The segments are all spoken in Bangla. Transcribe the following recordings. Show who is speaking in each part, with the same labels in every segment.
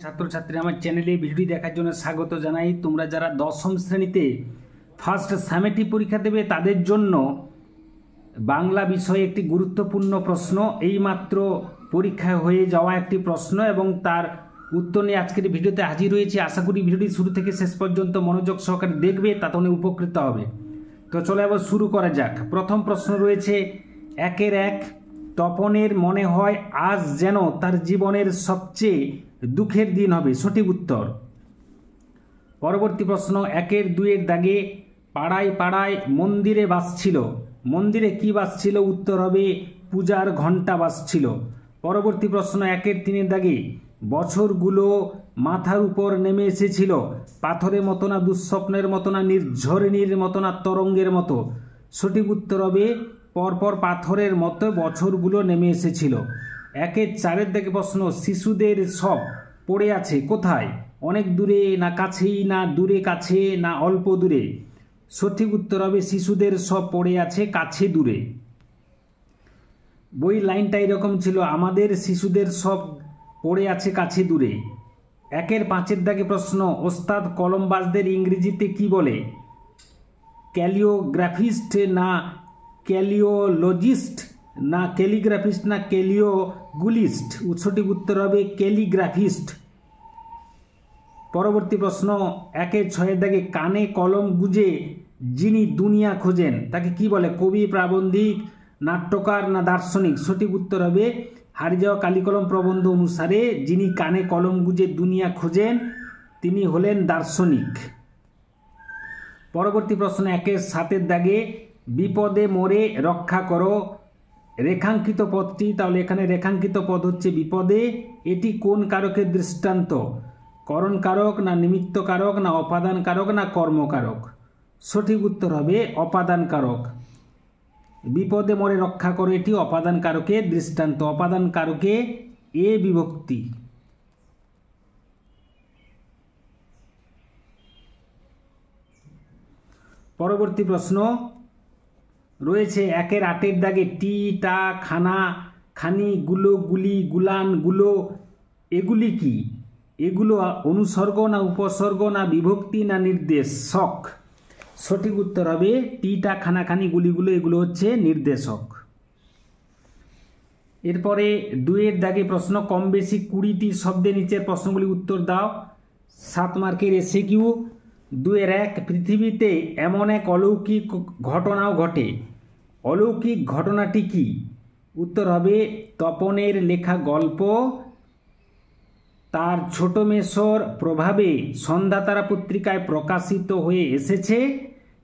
Speaker 1: ছাত্রছাত্রী আমার চ্যানেলে ভিডিও দেখার জন্য স্বাগত জানাই। তোমরা যারা দশম শ্রেণীতে ফার্স্ট সামেটিভ পরীক্ষা দেবে তাদের জন্য বাংলা বিষয়ে একটি গুরুত্বপূর্ণ প্রশ্ন, এইমাত্র পরীক্ষায় হয়ে যাওয়া একটি প্রশ্ন এবং তার উত্তর নিয়ে আজকের ভিডিওতে হাজির হয়েছি। আশা করি ভিডিওটি শুরু থেকে শেষ পর্যন্ত মনোযোগ সহকারে দেখবে, তাতে অনেক উপকৃত হবে। তো চলো এবার শুরু করা যাক। প্রথম প্রশ্ন রয়েছে 1-1। তপনের মনে হয় আজ যেন তার জীবনের সবচেয়ে দুঃখের দিন হবে। সঠিক উত্তর। পরবর্তী প্রশ্ন 1-2 দাগে পাড়ায় পাড়ায় মন্দিরে বাজছিল। মন্দিরে কি বাজছিল? উত্তর হবে পূজার ঘণ্টা বাজছিল। পরবর্তী প্রশ্ন 1-3 দাগে বছরগুলো মাথার উপর নেমে এসেছিল। পাথরের মতো না, দুঃস্বপ্নের মতো না, নির্ঝরণীর মতো না, তরঙ্গের মতো? সঠিক উত্তর হবে পরপর পাথরের মতো বছরগুলো নেমে এসেছিল। 1-4 দাগে প্রশ্ন শিশুদের সব পড়ে আছে কোথায়? অনেক দূরে না কাছেই না দূরে কাছে না অল্প দূরে? সঠিক উত্তর হবে শিশুদের সব পড়ে আছে কাছে দূরে। বই লাইনটা এরকম ছিল, আমাদের শিশুদের সব পড়ে আছে কাছে দূরে। 1-5 দাগে প্রশ্ন ওস্তাদ কলমবাজদের ইংরেজিতে কি বলে? ক্যালিওগ্রাফিস্ট না ক্যালিওলজিস্ট না ক্যালিগ্রাফিস্ট না ক্যালিওগুলিস্ট? সঠিক উত্তর হবে ক্যালিগ্রাফিস্ট। পরবর্তী প্রশ্ন 1-6 দাগে কানে কলম গুঁজে যিনি দুনিয়া খোঁজেন তাকে কি বলে? কবি, প্রাবন্ধিক, নাট্যকার না দার্শনিক? সঠিক উত্তর হবে হারিয়ে যাওয়া কালিকলম প্রবন্ধ অনুসারে যিনি কানে কলম গুঁজে দুনিয়া খোঁজেন তিনি হলেন দার্শনিক। পরবর্তী প্রশ্ন 1-7 দাগে বিপদে মোরে রক্ষা করো। রেখাঙ্কিত পদটি, তাহলে এখানে রেখাঙ্কিত পদ হচ্ছে বিপদে। এটি কোন কারকের দৃষ্টান্ত? করণ কারক না নিমিত্ত কারক না অপাদান কারক না কর্মকারক? সঠিক উত্তর হবে অপাদান কারক। বিপদে মোরে রক্ষা করো এটি অপাদান কারকের দৃষ্টান্ত। অপাদান কারকে এ বিভক্তি। পরবর্তী প্রশ্ন রয়েছে 1-8 দাগে টি, টা, খানা, খানি, গুলো, গুলি, গুলান, গুলো এগুলি কি? এগুলো অনুসর্গ না উপসর্গ না বিভক্তি না নির্দেশক? সঠিক উত্তর হবে টি, টা, খানা, খানি, গুলিগুলো এগুলো হচ্ছে নির্দেশক। এরপরে 2 দাগে প্রশ্ন কম বেশি 20টি শব্দের নিচের প্রশ্নগুলি উত্তর দাও। 7 মার্কের এসএকিউ। 2-1 পৃথিবীতে এমন এক অলৌকিক ঘটনাও ঘটে। অলৌকিক ঘটনাটি কি? উত্তর হবে তপনের লেখা গল্প। তার ছোট মেসোর প্রভাবে সন্ধ্যাতারা পত্রিকায় প্রকাশিত হয়ে এসেছে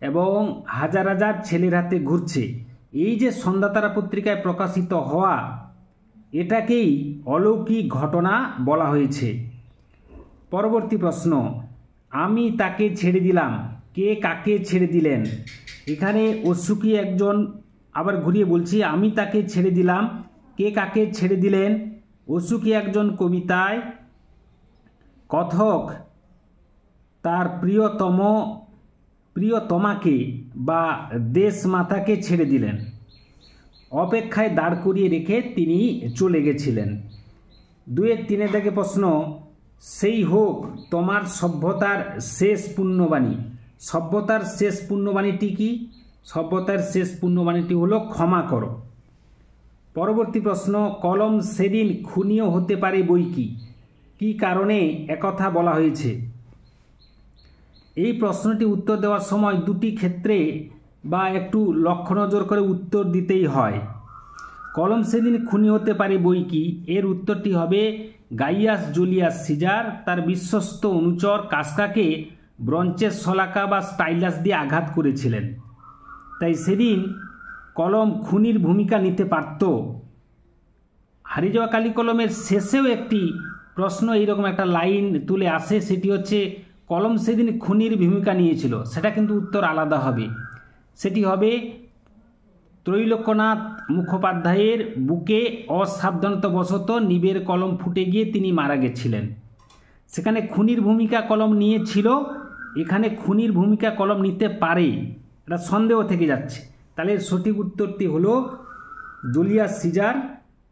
Speaker 1: এবং হাজার হাজার ছেলের হাতে ঘুরছে। এই যে সন্ধ্যাতারা পত্রিকায় প্রকাশিত হওয়া, এটাকেই অলৌকিক ঘটনা বলা হয়েছে। পরবর্তী প্রশ্ন আমি তাকে ছেড়ে দিলাম। কে কাকে ছেড়ে দিলেন? এখানে অসুখী একজন, আবার ঘুরিয়ে বলছি, আমি তাকে ছেড়ে দিলাম। কে কাকে ছেড়ে দিলেন? অসুখী একজন কবিতায় কথক তার প্রিয়তমাকে বা দেশমাতাকে ছেড়ে দিলেন। অপেক্ষায় দাঁড় করিয়ে রেখে তিনি চলে গেছিলেন। 2-3 দাগে প্রশ্ন সেই হোক তোমার সভ্যতার শেষ পুণ্যবাণী। সভ্যতার শেষ পুণ্যবাণীটি কি? সভ্যতার শেষ পুণ্যবাণীটি হলো ক্ষমা করো। পরবর্তী প্রশ্ন কলম সেদিন খুনিও হতে পারে বই কি? কি কারণে একথা বলা হয়েছে? এই প্রশ্নটি উত্তর দেওয়ার সময় দুটি ক্ষেত্রে বা একটু লক্ষ্য নজর করে উত্তর দিতেই হয়। কলম সেদিন খুনি হতে পারে বই কি? এর উত্তরটি হবে গাইয়াস জুলিয়াস সিজার তার বিশ্বস্ত অনুচর কাসকাকে ব্রঞ্চের শলাকা বা স্টাইলাস দিয়ে আঘাত করেছিলেন। তাই সেদিন কলম খুনির ভূমিকা নিতে পারত। হারিয়ে যাওয়া কালি কলমের শেষেও একটি প্রশ্ন এইরকম একটা লাইন তুলে আসে, সেটি হচ্ছে কলম সেদিন খুনির ভূমিকা নিয়েছিল। সেটা কিন্তু উত্তর আলাদা হবে। সেটি হবে ত্রৈলোক্যনাথ মুখোপাধ্যায়ের বুকে অসাবধানতাবশত নিবের কলম ফুটে গিয়ে তিনি মারা গেছিলেন। সেখানে খুনির ভূমিকা কলম নিয়েছিল, এখানে খুনির ভূমিকা কলম নিতে পারে, এটা সন্দেহ থেকে যাচ্ছে। তাহলে সঠিক উত্তরটি হলো জুলিয়াস সিজার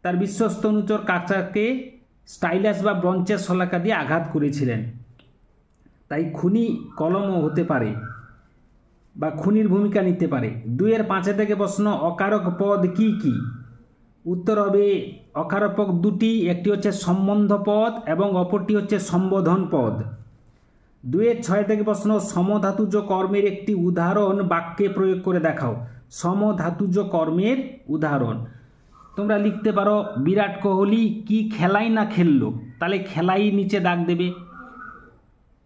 Speaker 1: তার বিশ্বস্ত অনুচর কাসকাকে স্টাইলাস বা ব্রঞ্চের শলাকা দিয়ে আঘাত করেছিলেন। তাই খুনি কলমও হতে পারে বা খুনির ভূমিকা নিতে পারে। 2-এর 5 থেকে প্রশ্ন, অকারক পদ কি কি? উত্তর হবে অকারক পদ দুটি, একটি হচ্ছে সম্বন্ধ পদ এবং অপরটি হচ্ছে সম্বোধন পদ। 2-এর 6 থেকে প্রশ্ন, সমধাতুজ কর্মের একটি উদাহরণ বাক্যে প্রয়োগ করে দেখাও। সমধাতুজ কর্মের উদাহরণ তোমরা লিখতে পারো, বিরাট কোহলি কি খেলাই না খেললো, তাহলে খেলাই নিচে দাগ দেবে।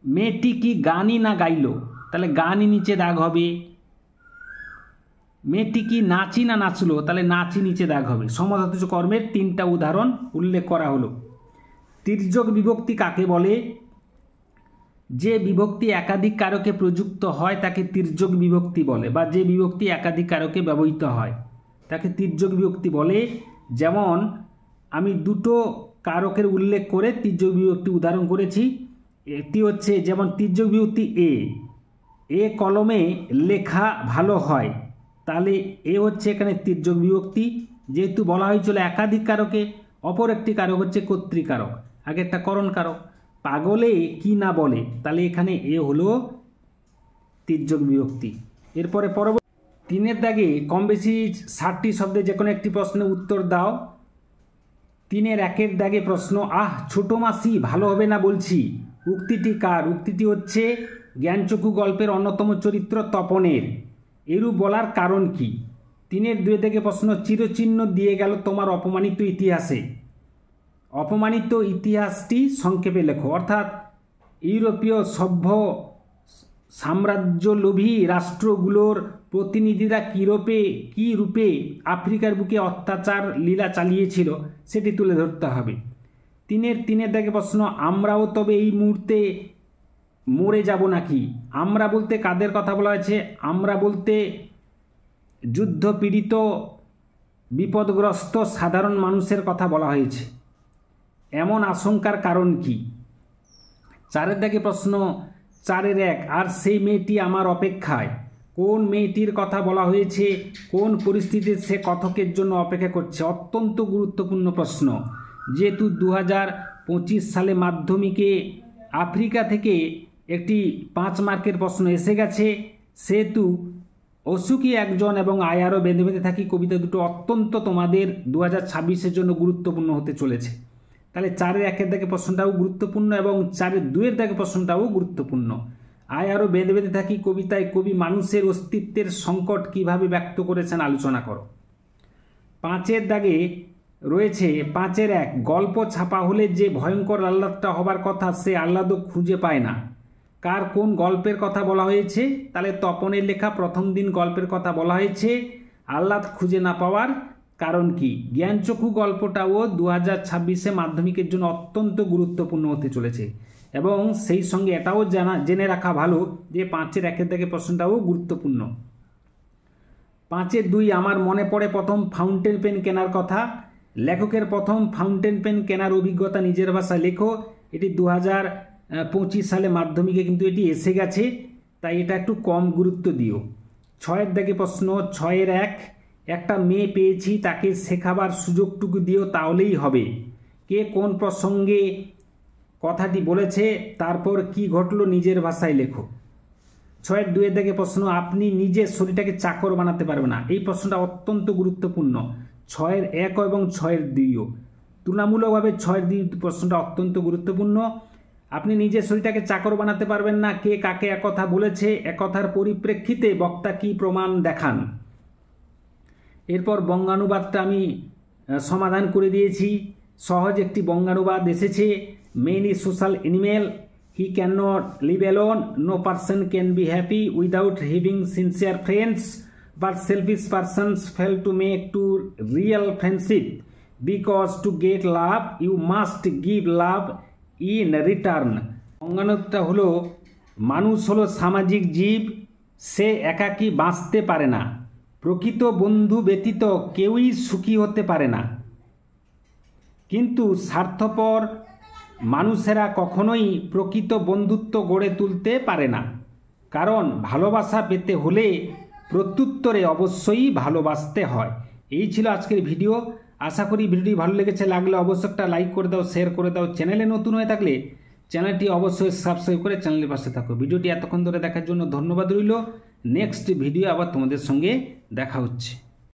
Speaker 1: মেয়েটি কি গানই না গাইলো, তাহলে গানই নিচে দাগ হবে। মেয়েটি কি নাচি না নাচলো, তাহলে নাচি নিচে দাগ হবে। সমধাতুজ কর্মের 3টা উদাহরণ উল্লেখ করা হলো। তির্যক বিভক্তি কাকে বলে? যে বিভক্তি একাধিক কারকে প্রযুক্ত হয় তাকে তির্যক বিভক্তি বলে, বা যে বিভক্তি একাধিক কারকে ব্যবহৃত হয় তাকে তির্যক বিভক্তি বলে। যেমন আমি 2টো কারকের উল্লেখ করে তির্যক বিভক্তি উদাহরণ করেছি। একটি হচ্ছে যেমন তির্যক বিভক্তি এ কলমে লেখা ভালো হয়, তাহলে এ হচ্ছে এখানে তির্যক বিভক্তি, যেহেতু বলা হয়েছিল একাধিক কারকে। অপর একটি কারক হচ্ছে কর্তৃকারক, আগে একটা করণ কারক। পাগলে কি না বলে, তাহলে এখানে এ হলো তির্যক বিভক্তি। এরপরে পরবর্তী 3-এর দাগে কম বেশি 60টি শব্দে যে কোনো একটি প্রশ্নের উত্তর দাও। 3-এর 1-এর দাগে প্রশ্ন, ছোট মাসি ভালো হবে না বলছি, উক্তিটি কার? উক্তিটি হচ্ছে জ্ঞানচক্ষু গল্পের অন্যতম চরিত্র তপনের। এরূপ বলার কারণ কি? 3-এর 2 থেকে প্রশ্ন, চিরচিহ্ন দিয়ে গেল তোমার অপমানিত ইতিহাসে। অপমানিত ইতিহাসটি সংক্ষেপে লেখো। অর্থাৎ ইউরোপীয় সভ্য সাম্রাজ্যলোভী রাষ্ট্রগুলোর প্রতিনিধিরা কী রূপে আফ্রিকার বুকে অত্যাচার লীলা চালিয়েছিল সেটি তুলে ধরতে হবে। 3-এর দাগে প্রশ্ন, আমরাও তবে এই মুহূর্তে মরে যাব নাকি? আমরা বলতে কাদের কথা বলা হয়েছে? আমরা বলতে যুদ্ধপীড়িত বিপদগ্রস্ত সাধারণ মানুষের কথা বলা হয়েছে। এমন আশঙ্কার কারণ কি? 4-এর দাগে প্রশ্ন 4-এর 1, আর সেই মেয়েটি আমার অপেক্ষায়। কোন মেয়েটির কথা বলা হয়েছে? কোন পরিস্থিতিতে সে কথকের জন্য অপেক্ষা করছে? অত্যন্ত গুরুত্বপূর্ণ প্রশ্ন। যেহেতু 2025 সালে মাধ্যমিকে আফ্রিকা থেকে একটি 5 মার্কের প্রশ্ন এসে গেছে, সেহেতু অসুখী একজন এবং আয়ারও বেঁধে বেঁধে থাকি কবিতা দুটো অত্যন্ত তোমাদের 2026-এর জন্য গুরুত্বপূর্ণ হতে চলেছে। তাহলে 4-এর 1-এর দাগে প্রশ্নটাও গুরুত্বপূর্ণ এবং 4-এর 2-এর দাগে প্রশ্নটাও গুরুত্বপূর্ণ। আয়ারও বেঁধে বেঁধে থাকি কবিতায় কবি মানুষের অস্তিত্বের সংকট কিভাবে ব্যক্ত করেছেন আলোচনা করো। 5-এর দাগে রয়েছে 5-এর 1, গল্প ছাপা হলে যে ভয়ঙ্কর আহ্লাদটা হবার কথা সে আহ্লাদও খুঁজে পায় না। কার কোন গল্পের কথা বলা হয়েছে? তাহলে তপনের লেখা প্রথম দিন গল্পের কথা বলা হয়েছে। আহ্লাদ খুঁজে না পাওয়ার কারণ কি? জ্ঞানচক্ষু গল্পটাও 2026-এ মাধ্যমিকের জন্য অত্যন্ত গুরুত্বপূর্ণ হতে চলেছে এবং সেই সঙ্গে এটাও জেনে রাখা ভালো যে 5-এর 1-এর দাগে প্রশ্নটাও গুরুত্বপূর্ণ। 5-এর 2, আমার মনে পড়ে প্রথম ফাউন্টেন পেন কেনার কথা। লেখকের প্রথম ফাউন্টেন পেন কেনার অভিজ্ঞতা নিজের ভাষায় লেখো। এটি 2025 সালে মাধ্যমিকে কিন্তু এটি এসে গেছে, তাই এটা একটু কম গুরুত্ব দিও। 6-এর দাগে প্রশ্ন 6-এর 1, একটা মেয়ে পেয়েছি তাকে শেখাবার সুযোগটুকু দিও তাহলেই হবে। কে কোন প্রসঙ্গে কথাটি বলেছে, তারপর কি ঘটলো নিজের ভাষায় লেখো। 6-এর 2-এর দাগে প্রশ্ন, আপনি নিজের শরীরটাকে চাকর বানাতে পারবেন না। এই প্রশ্নটা অত্যন্ত গুরুত্বপূর্ণ। 6-এর 1 এবং 6-এর 2 তুলনামূলকভাবে 6-এর 2 প্রশ্নটা অত্যন্ত গুরুত্বপূর্ণ। আপনি নিজের শরীরটাকে চাকর বানাতে পারবেন না, কে কাকে একথা বলেছে, একথার পরিপ্রেক্ষিতে বক্তা কি প্রমাণ দেখান। এরপর বঙ্গানুবাদটা আমি সমাধান করে দিয়েছি। সহজ একটি বঙ্গানুবাদ এসেছে, men is social animal, he can not live alone, no person can be happy without having sincere friends, but selfish persons fail to make to real friendship, because to get love you must give love in return. বঙ্গানুবাদটা হলো, মানুষ হলো সামাজিক জীব, সে একাকী বাঁচতে পারে না, প্রকৃত বন্ধু ব্যতীত কেউই সুখী হতে পারে না, কিন্তু স্বার্থপর মানুষেরা কখনোই প্রকৃত বন্ধুত্ব গড়ে তুলতে পারে না, কারণ ভালোবাসা পেতে হলে প্রত্যুত্তরে অবশ্যই ভালোবাসতে হয়। এই ছিল আজকের ভিডিও। আশা করি ভিডিওটি ভালো লেগেছে, লাগলে অবশ্যই একটা লাইক করে দাও, শেয়ার করে দাও। চ্যানেলে নতুন হয়ে থাকলে চ্যানেলটি অবশ্যই সাবস্ক্রাইব করে চ্যানেলের পাশে থাকো। ভিডিওটি এতক্ষণ ধরে দেখার জন্য ধন্যবাদ রইল। নেক্সট ভিডিও আবার তোমাদের সঙ্গে দেখা হচ্ছে।